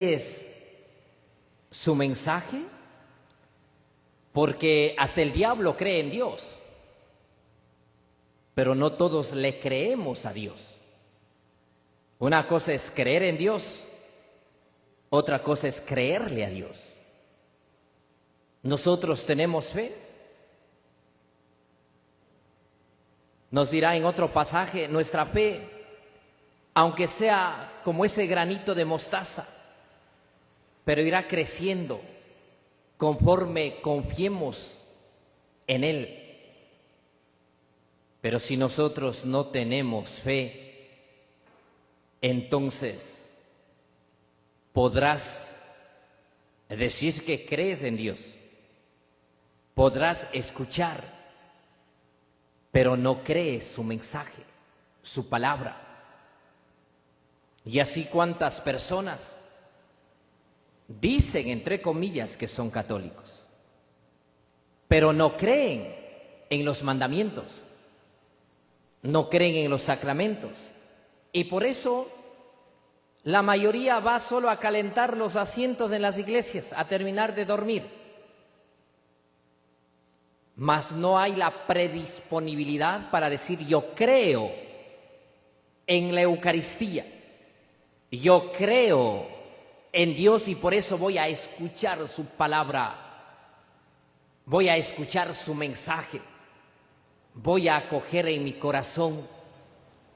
es su mensaje, porque hasta el diablo cree en Dios, pero no todos le creemos a Dios. Una cosa es creer en Dios, otra cosa es creerle a Dios. Nosotros tenemos fe. Nos dirá en otro pasaje, nuestra fe, aunque sea como ese granito de mostaza, pero irá creciendo conforme confiemos en Él. Pero si nosotros no tenemos fe, entonces podrás decir que crees en Dios, podrás escuchar, pero no crees su mensaje, su palabra. Y así cuántas personas dicen, entre comillas, que son católicos, pero no creen en los mandamientos, no creen en los sacramentos. Y por eso la mayoría va solo a calentar los asientos en las iglesias, a terminar de dormir. Mas no hay la predisponibilidad para decir: yo creo en la Eucaristía, yo creo en Dios y por eso voy a escuchar su palabra, voy a escuchar su mensaje, voy a acoger en mi corazón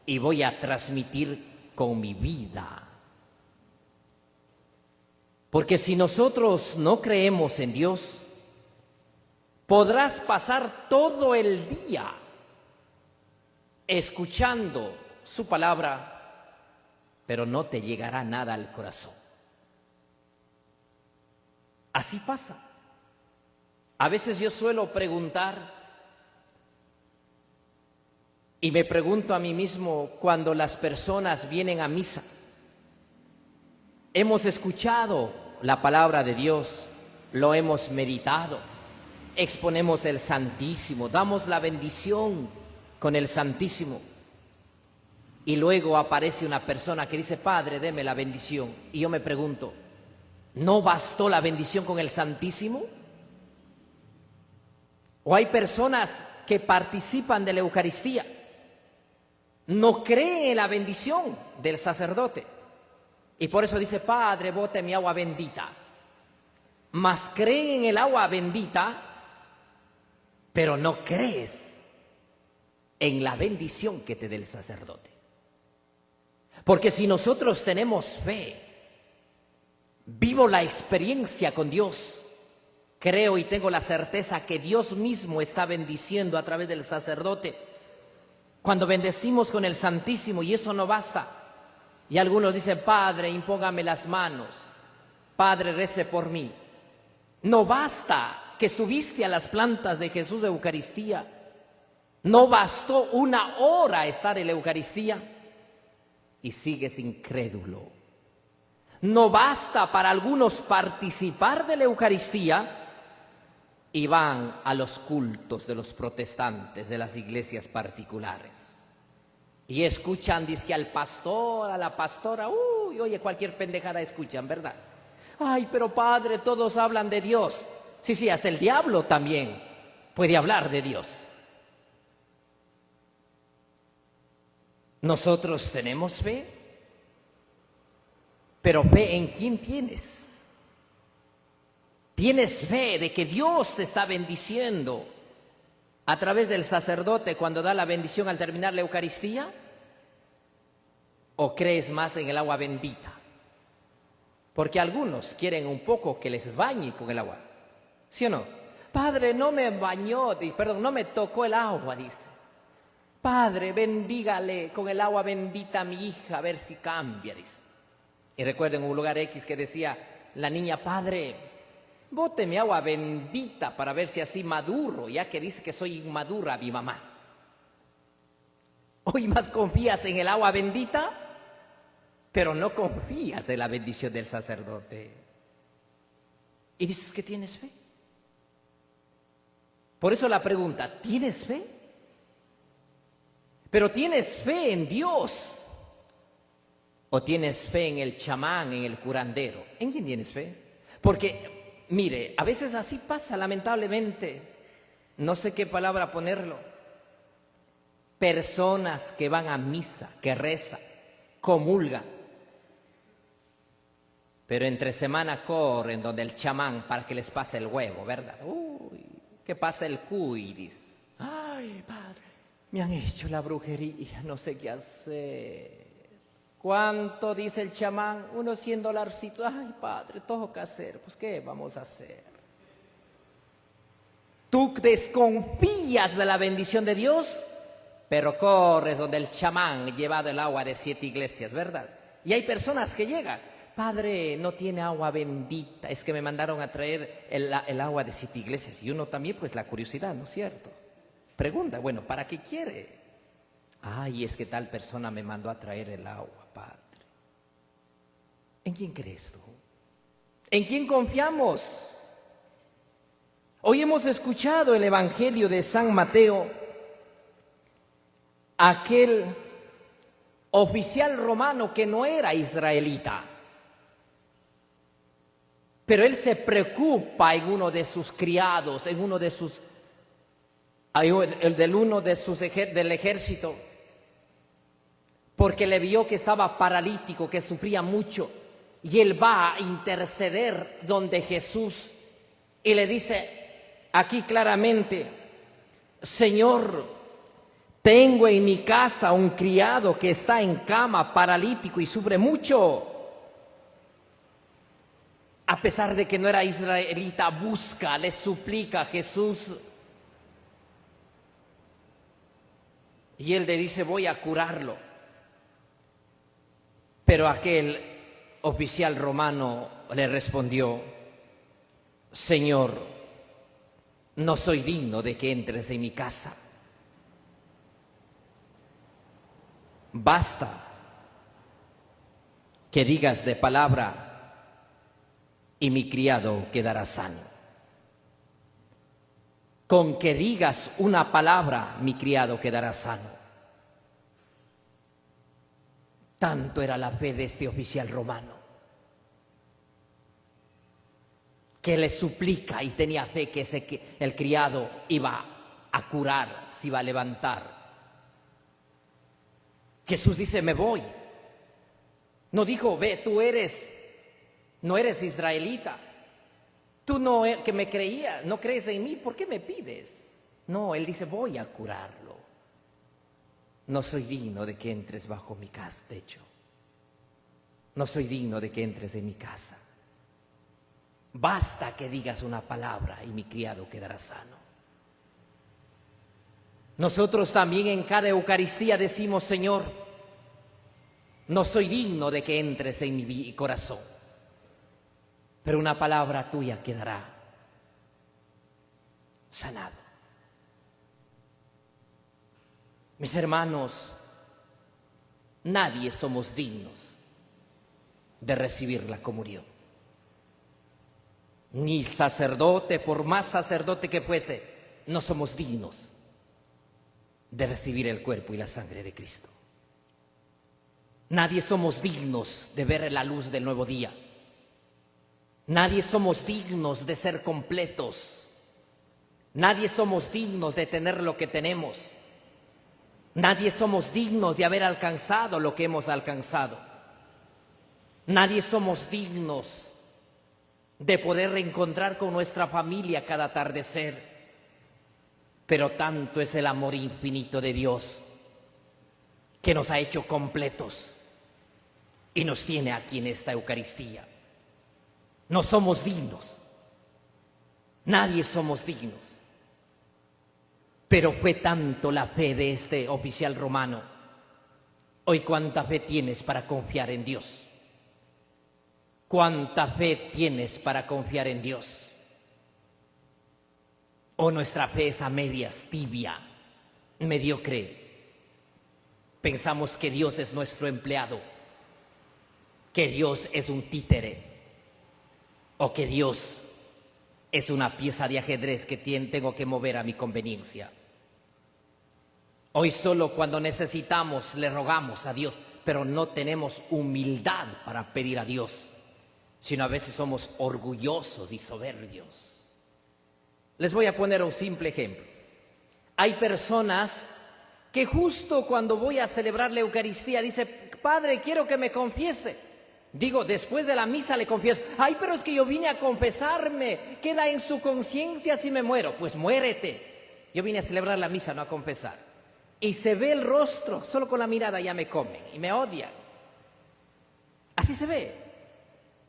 y voy a transmitir con mi vida. Porque si nosotros no creemos en Dios, podrás pasar todo el día escuchando su palabra, pero no te llegará nada al corazón. Así pasa. A veces yo suelo preguntar, y me pregunto a mí mismo cuando las personas vienen a misa. Hemos escuchado la palabra de Dios, lo hemos meditado, exponemos el Santísimo, damos la bendición con el Santísimo. Y luego aparece una persona que dice: Padre, deme la bendición. Y yo me pregunto, ¿no bastó la bendición con el Santísimo? O hay personas que participan de la Eucaristía, no creen en la bendición del sacerdote, y por eso dice: Padre, bote mi agua bendita. Mas creen en el agua bendita, pero no crees en la bendición que te dé el sacerdote. Porque si nosotros tenemos fe, vivo la experiencia con Dios, creo y tengo la certeza que Dios mismo está bendiciendo a través del sacerdote. Cuando bendecimos con el Santísimo, y eso no basta. Y algunos dicen: Padre, impóngame las manos, Padre, rece por mí. No basta que estuviste a las plantas de Jesús de Eucaristía. No bastó una hora estar en la Eucaristía y sigues incrédulo. No basta para algunos participar de la Eucaristía y van a los cultos de los protestantes, de las iglesias particulares. Y escuchan, dizque al pastor, a la pastora, oye, cualquier pendejada escuchan, ¿verdad? Ay, pero Padre, todos hablan de Dios. Sí, hasta el diablo también puede hablar de Dios. Nosotros tenemos fe, pero fe ¿en quién tienes? ¿Tienes fe de que Dios te está bendiciendo a través del sacerdote cuando da la bendición al terminar la Eucaristía? ¿O crees más en el agua bendita? Porque algunos quieren un poco que les bañe con el agua, ¿sí o no? Padre, no me bañó, perdón, no me tocó el agua, dice. Padre, bendígale con el agua bendita a mi hija, a ver si cambia, dice. Y recuerdo en un lugar X que decía la niña: Padre, bóteme agua bendita para ver si así maduro, ya que dice que soy inmadura mi mamá. Hoy más confías en el agua bendita, pero no confías en la bendición del sacerdote. Y dices que tienes fe. Por eso la pregunta: ¿tienes fe? Pero ¿tienes fe en Dios? ¿O tienes fe en el chamán, en el curandero? ¿En quién tienes fe? Porque, mire, a veces así pasa, lamentablemente. No sé qué palabra ponerlo. Personas que van a misa, que rezan, comulgan, pero entre semana corren donde el chamán para que les pase el huevo, ¿verdad? Uy, que pasa el cuiris. Ay, padre, me han hecho la brujería, no sé qué hacer. ¿Cuánto dice el chamán? Unos $100. Ay, padre, todo que hacer. Pues, ¿qué vamos a hacer? Tú desconfías de la bendición de Dios, pero corres donde el chamán llevado el agua de 7 iglesias, ¿verdad? Y hay personas que llegan. Padre, no tiene agua bendita, es que me mandaron a traer el agua de 7 iglesias. Y uno también, pues la curiosidad, ¿no es cierto? Pregunta, bueno, ¿para qué quiere? Ay, es que tal persona me mandó a traer el agua, padre. ¿En quién crees tú? ¿En quién confiamos? Hoy hemos escuchado el Evangelio de San Mateo, aquel oficial romano que no era israelita, pero él se preocupa en uno de sus criados, en uno de sus, del ejército, porque le vio que estaba paralítico, que sufría mucho, y él va a interceder donde Jesús y le dice aquí claramente: Señor, tengo en mi casa un criado que está en cama, paralítico y sufre mucho. A pesar de que no era israelita, busca, le suplica a Jesús. Y él le dice: voy a curarlo. Pero aquel oficial romano le respondió: Señor, no soy digno de que entres en mi casa. Basta que digas de palabra y mi criado quedará sano. Con que digas una palabra, mi criado quedará sano. Tanto era la fe de este oficial romano, que le suplica y tenía fe que el criado iba a curar, se iba a levantar. Jesús dice: me voy. No dijo: ve, no eres israelita. Tú no que me creías, no crees en mí, ¿por qué me pides? No, él dice: voy a curarlo. No soy digno de que entres bajo mi techo. No soy digno de que entres en mi casa. Basta que digas una palabra y mi criado quedará sano. Nosotros también en cada Eucaristía decimos: Señor, no soy digno de que entres en mi corazón, pero una palabra tuya quedará sanado. Mis hermanos, nadie somos dignos de recibir la comunión. Ni sacerdote, por más sacerdote que fuese, no somos dignos de recibir el cuerpo y la sangre de Cristo. Nadie somos dignos de ver la luz del nuevo día. Nadie somos dignos de ser completos. Nadie somos dignos de tener lo que tenemos. Nadie somos dignos de haber alcanzado lo que hemos alcanzado. Nadie somos dignos de poder reencontrar con nuestra familia cada atardecer. Pero tanto es el amor infinito de Dios que nos ha hecho completos y nos tiene aquí en esta Eucaristía. No somos dignos. Nadie somos dignos. Pero fue tanto la fe de este oficial romano. Hoy, ¿cuánta fe tienes para confiar en Dios? ¿Cuánta fe tienes para confiar en Dios? ¿O nuestra fe es a medias, tibia, mediocre? Pensamos que Dios es nuestro empleado, que Dios es un títere, o que Dios es una pieza de ajedrez que tengo que mover a mi conveniencia. Hoy solo cuando necesitamos le rogamos a Dios: pero no tenemos humildad para pedir a Dios, sino a veces somos orgullosos y soberbios. Les voy a poner un simple ejemplo. Hay personas que justo cuando voy a celebrar la Eucaristía dice: Padre, quiero que me confiese. Digo, después de la misa le confieso. Ay, pero es que yo vine a confesarme. Queda en su conciencia si me muero. Pues muérete. Yo vine a celebrar la misa, no a confesar. Y se ve el rostro, solo con la mirada ya me comen y me odian. Así se ve.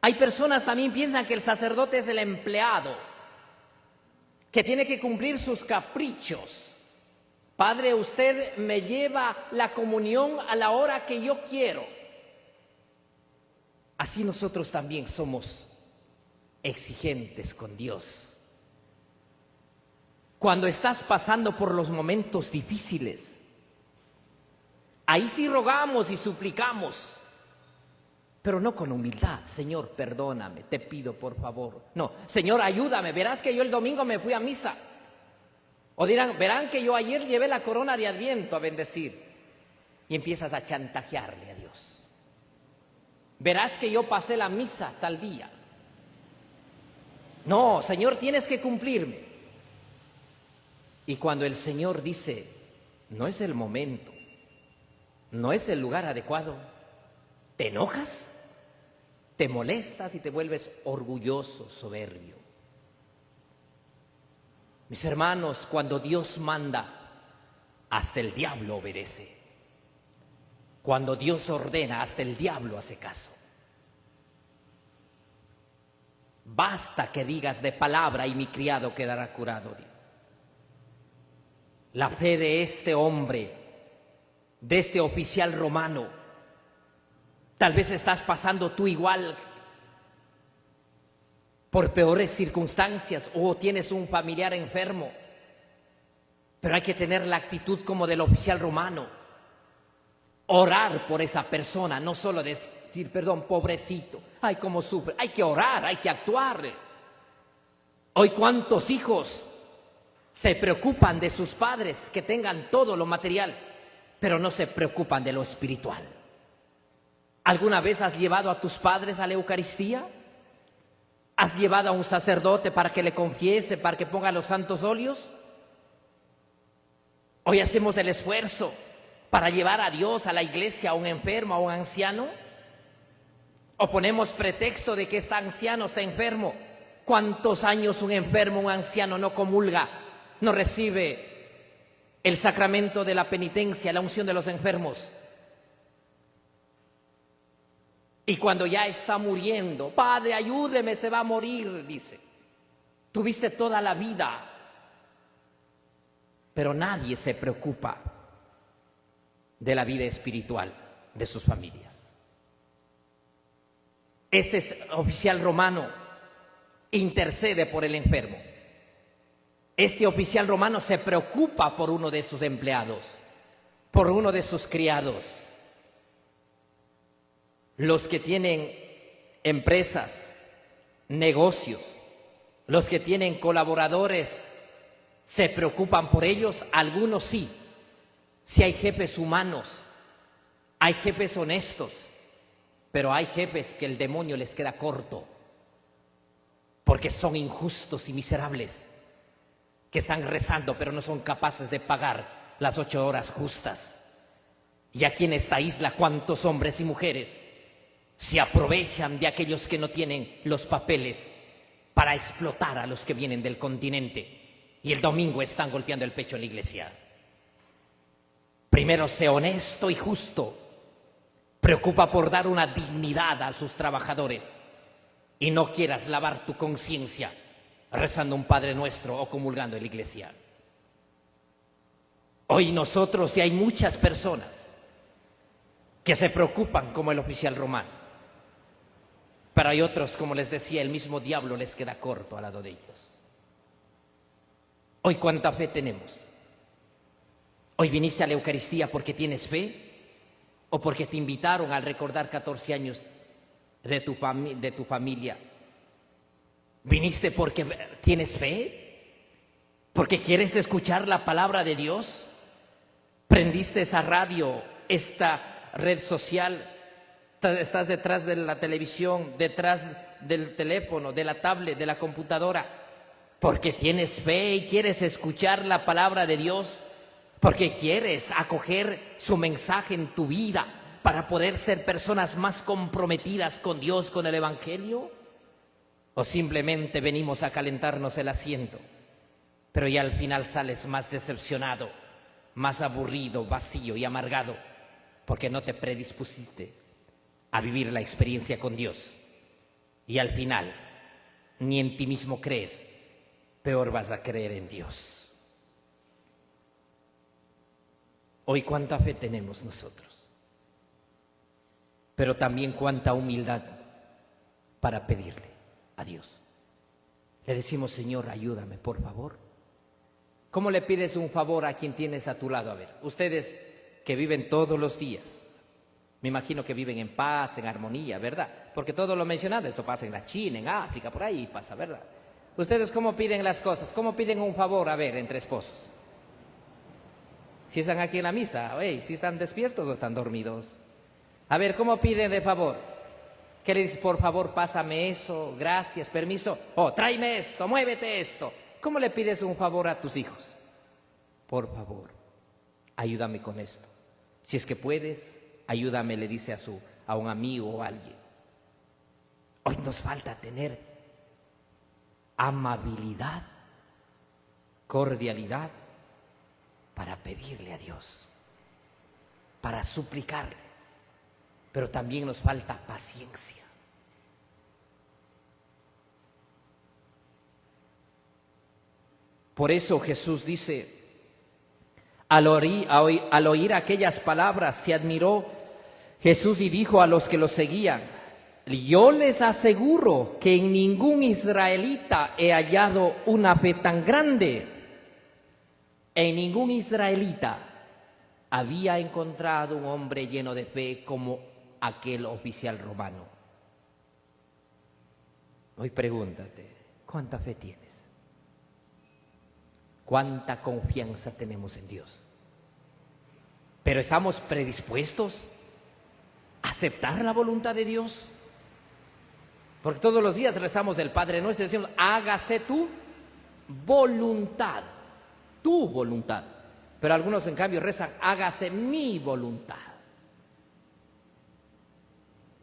Hay personas también piensan que el sacerdote es el empleado, que tiene que cumplir sus caprichos. Padre, usted me lleva la comunión a la hora que yo quiero. Así nosotros también somos exigentes con Dios. Cuando estás pasando por los momentos difíciles, ahí sí rogamos y suplicamos, pero no con humildad. Señor, perdóname, te pido por favor. No, Señor, ayúdame, verás que yo el domingo me fui a misa. O dirán, verán que yo ayer llevé la corona de Adviento a bendecir. Y empiezas a chantajearle a Dios. Verás que yo pasé la misa tal día. No, Señor, tienes que cumplirme. Y cuando el Señor dice, no es el momento, no es el lugar adecuado, ¿te enojas? ¿Te molestas y te vuelves orgulloso, soberbio? Mis hermanos, cuando Dios manda, hasta el diablo obedece. Cuando Dios ordena, hasta el diablo hace caso. Basta que digas de palabra y mi criado quedará curado. La fe de este hombre, de este oficial romano, tal vez estás pasando tú igual por peores circunstancias o tienes un familiar enfermo, pero hay que tener la actitud como del oficial romano. Orar por esa persona, no solo decir, perdón, pobrecito, ay, cómo sufre. Hay que orar, hay que actuar. Hoy, ¿cuántos hijos se preocupan de sus padres que tengan todo lo material, pero no se preocupan de lo espiritual? ¿Alguna vez has llevado a tus padres a la Eucaristía? ¿Has llevado a un sacerdote para que le confiese, para que ponga los santos óleos? Hoy hacemos el esfuerzo para llevar a Dios a la iglesia a un enfermo, a un anciano. O ponemos pretexto de que este anciano está enfermo. ¿Cuántos años un enfermo, un anciano no comulga, no recibe el sacramento de la penitencia, la unción de los enfermos? Y cuando ya está muriendo, Padre, ayúdeme, se va a morir, dice. Tuviste toda la vida, pero nadie se preocupa de la vida espiritual de sus familias. Este oficial romano intercede por el enfermo. Este oficial romano se preocupa por uno de sus empleados, por uno de sus criados. Los que tienen empresas, negocios, los que tienen colaboradores, se preocupan por ellos. Algunos sí. Si hay jefes humanos, hay jefes honestos, pero hay jefes que el demonio les queda corto, porque son injustos y miserables, que están rezando pero no son capaces de pagar las 8 horas justas. Y aquí en esta isla, ¿cuántos hombres y mujeres se aprovechan de aquellos que no tienen los papeles para explotar a los que vienen del continente y el domingo están golpeando el pecho en la iglesia? Primero, sé honesto y justo. Preocupa por dar una dignidad a sus trabajadores y no quieras lavar tu conciencia rezando un Padre Nuestro o comulgando en la iglesia. Hoy nosotros, y hay muchas personas que se preocupan como el oficial romano, pero hay otros, como les decía, el mismo diablo les queda corto al lado de ellos. Hoy, ¿cuánta fe tenemos? ¿Hoy viniste a la Eucaristía porque tienes fe? ¿O porque te invitaron al recordar 14 años de tu familia? ¿Viniste porque tienes fe? ¿Porque quieres escuchar la palabra de Dios? ¿Prendiste esa radio, esta red social, estás detrás de la televisión, detrás del teléfono, de la tablet, de la computadora, porque tienes fe y quieres escuchar la palabra de Dios, porque quieres acoger su mensaje en tu vida para poder ser personas más comprometidas con Dios, con el Evangelio, o simplemente venimos a calentarnos el asiento, pero ya al final sales más decepcionado, más aburrido, vacío y amargado, porque no te predispusiste a vivir la experiencia con Dios. Y al final, ni en ti mismo crees, peor vas a creer en Dios. Hoy cuánta fe tenemos nosotros, pero también cuánta humildad para pedirle a Dios. Le decimos, Señor, ayúdame, por favor. ¿Cómo le pides un favor a quien tienes a tu lado? A ver, ustedes que viven todos los días, me imagino que viven en paz, en armonía, ¿verdad? Porque todo lo mencionado, eso pasa en la China, en África, por ahí pasa, ¿verdad? ¿Ustedes cómo piden las cosas? ¿Cómo piden un favor, a ver, entre esposos? Si están aquí en la misa, si están despiertos o están dormidos. A ver, ¿cómo piden de favor? ¿Qué le dices? Por favor, pásame eso, gracias, permiso. Tráeme esto, muévete esto. ¿Cómo le pides un favor a tus hijos? Por favor, ayúdame con esto. Si es que puedes, ayúdame, le dice a un amigo o a alguien. Hoy nos falta tener amabilidad, cordialidad para pedirle a Dios, para suplicarle, pero también nos falta paciencia. Por eso Jesús dice, al oír aquellas palabras, se admiró Jesús y dijo a los que lo seguían: yo les aseguro que en ningún israelita he hallado una fe tan grande. En ningún israelita había encontrado un hombre lleno de fe como aquel oficial romano. Hoy pregúntate, ¿cuánta fe tienes? ¿Cuánta confianza tenemos en Dios? ¿Pero estamos predispuestos a aceptar la voluntad de Dios? Porque todos los días rezamos el Padre Nuestro y decimos, hágase tu voluntad, tu voluntad. Pero algunos en cambio rezan, hágase mi voluntad.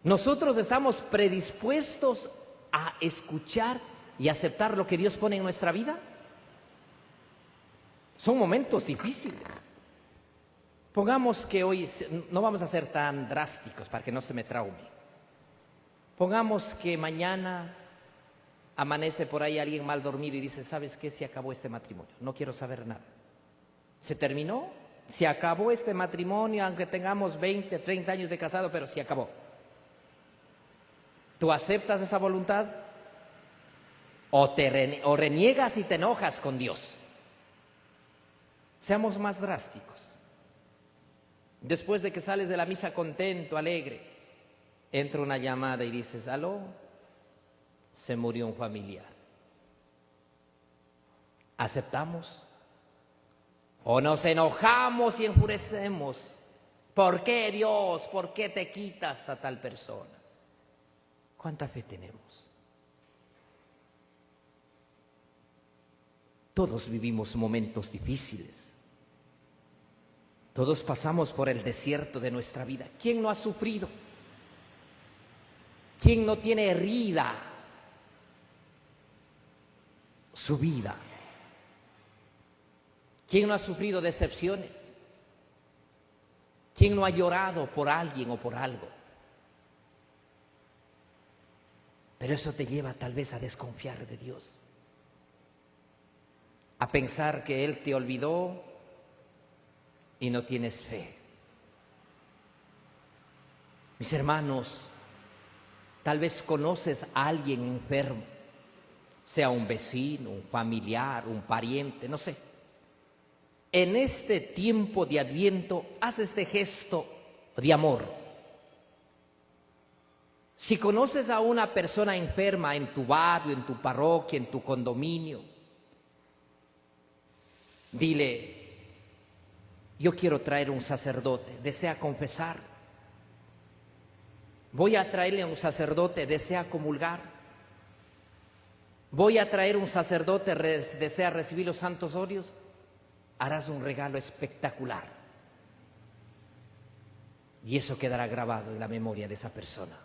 Nosotros estamos predispuestos a escuchar y aceptar lo que Dios pone en nuestra vida. Son momentos difíciles. Pongamos que hoy, no vamos a ser tan drásticos para que no se me traume. Pongamos que mañana amanece por ahí alguien mal dormido y dice, ¿sabes qué? Se acabó este matrimonio, no quiero saber nada. ¿Se terminó? Se acabó este matrimonio, aunque tengamos 20, 30 años de casado, pero se acabó. ¿Tú aceptas esa voluntad? ¿O reniegas y te enojas con Dios? Seamos más drásticos. Después de que sales de la misa contento, alegre, entra una llamada y dices, aló, se murió un familiar. ¿Aceptamos? ¿O nos enojamos y enfurecemos? ¿Por qué Dios? ¿Por qué te quitas a tal persona? ¿Cuánta fe tenemos? Todos vivimos momentos difíciles. Todos pasamos por el desierto de nuestra vida. ¿Quién no ha sufrido? ¿Quién no tiene herida su vida? ¿Quién no ha sufrido decepciones? ¿Quién no ha llorado por alguien o por algo? Pero eso te lleva tal vez a desconfiar de Dios, a pensar que Él te olvidó y no tienes fe. Mis hermanos, tal vez conoces a alguien enfermo, sea un vecino, un familiar, un pariente, no sé. En este tiempo de Adviento, haz este gesto de amor. Si conoces a una persona enferma en tu barrio, en tu parroquia, en tu condominio, dile, yo quiero traer un sacerdote, desea confesar, Voy a traerle a un sacerdote, desea comulgar. Voy a traer un sacerdote, desea recibir los santos óleos. Harás un regalo espectacular. Y eso quedará grabado en la memoria de esa persona.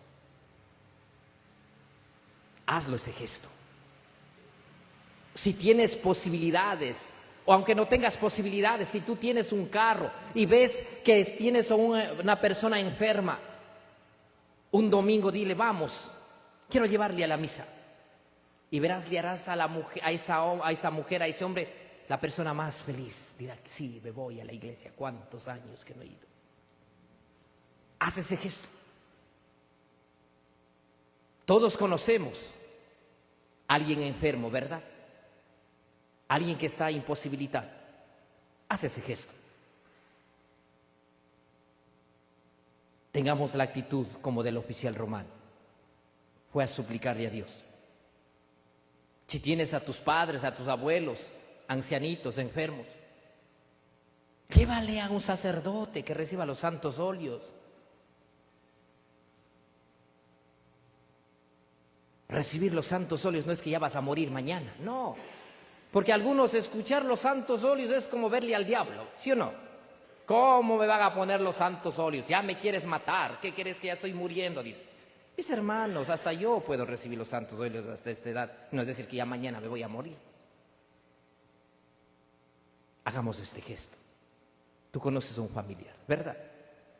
Hazlo ese gesto. Si tienes posibilidades, o aunque no tengas posibilidades, si tú tienes un carro y ves que tienes una persona enferma, un domingo dile, vamos, quiero llevarle a la misa. Y verás, le harás a la mujer, a esa mujer, a ese hombre, la persona más feliz. Dirá, sí, me voy a la iglesia, cuántos años que no he ido. Haz ese gesto. Todos conocemos a alguien enfermo, ¿verdad? Alguien que está imposibilitado. Haz ese gesto. Tengamos la actitud como del oficial romano. Fue a suplicarle a Dios. Si tienes a tus padres, a tus abuelos, ancianitos, enfermos, llévale a un sacerdote que reciba los santos óleos. Recibir los santos óleos no es que ya vas a morir mañana, no. Porque algunos escuchar los santos óleos es como verle al diablo, ¿sí o no? ¿Cómo me van a poner los santos óleos? Ya me quieres matar, ¿qué quieres que ya estoy muriendo? Dice. Mis hermanos, hasta yo puedo recibir los santos óleos hasta esta edad. No es decir que ya mañana me voy a morir. Hagamos este gesto. Tú conoces a un familiar, ¿verdad?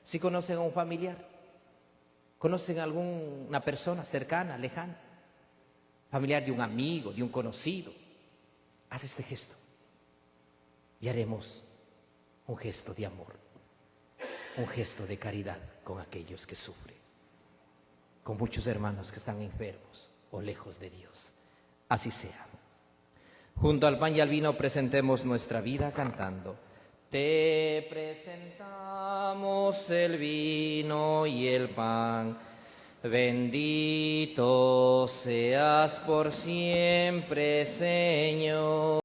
¿Sí conocen a un familiar? ¿Conocen a alguna persona cercana, lejana? Familiar de un amigo, de un conocido. Haz este gesto y haremos un gesto de amor, un gesto de caridad con aquellos que sufren, con muchos hermanos que están enfermos o lejos de Dios. Así sea. Junto al pan y al vino presentemos nuestra vida cantando. Te presentamos el vino y el pan. Bendito seas por siempre, Señor.